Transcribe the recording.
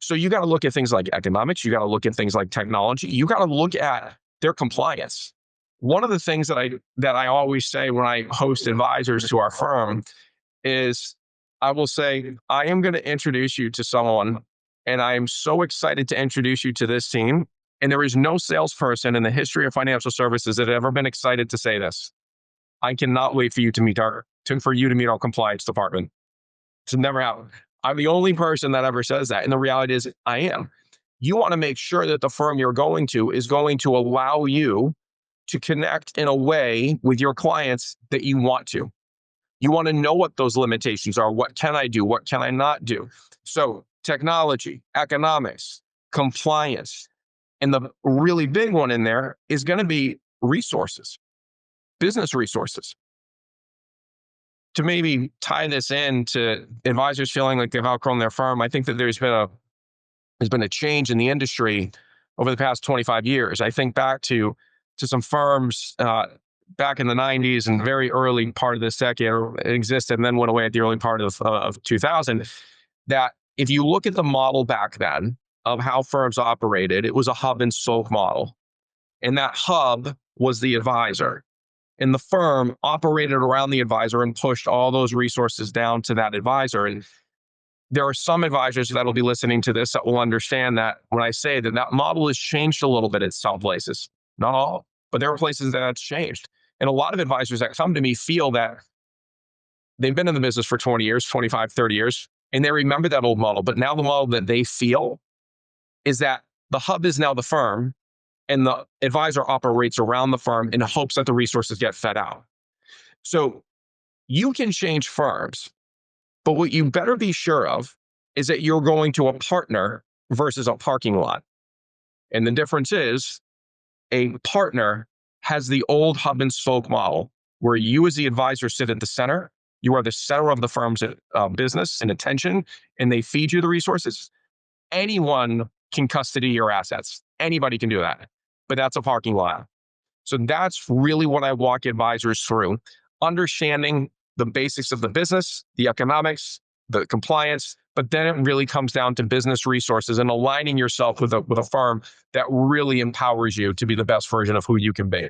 So you got to look at things like economics. You got to look at things like technology. You got to look at their compliance. One of the things that I always say when I host advisors to our firm is I will say, I am going to introduce you to someone, and I am so excited to introduce you to this team. And there is no salesperson in the history of financial services that has ever been excited to say this. I cannot wait for you to meet our compliance department. It's never happened. I'm the only person that ever says that. And the reality is I am. You want to make sure that the firm you're going to is going to allow you to connect in a way with your clients that you want to. You want to know what those limitations are. What can I do? What can I not do? So technology, economics, compliance, and the really big one in there is going to be resources, business resources. To maybe tie this in to advisors feeling like they've outgrown their firm, I think that there's been a change in the industry over the past 25 years. I think back to some firms back in the 90s and very early part of this decade existed and then went away at the early part of 2000, that if you look at the model back then of how firms operated, it was a hub and spoke model. And that hub was the advisor. And the firm operated around the advisor and pushed all those resources down to that advisor. And there are some advisors that'll be listening to this that will understand that when I say that that model has changed a little bit at some places, not all, but there are places that it's changed. And a lot of advisors that come to me feel that they've been in the business for 20 years, 25, 30 years, and they remember that old model. But now the model that they feel is that the hub is now the firm, and the advisor operates around the firm in hopes that the resources get fed out. So you can change firms, but what you better be sure of is that you're going to a partner versus a parking lot. And the difference is a partner has the old hub and spoke model where you as the advisor sit at the center. You are the center of the firm's business and attention, and they feed you the resources. Anyone can custody your assets. Anybody can do that, but that's a parking lot. So that's really what I walk advisors through, understanding the basics of the business, the economics, the compliance, but then it really comes down to business resources and aligning yourself with a firm that really empowers you to be the best version of who you can be.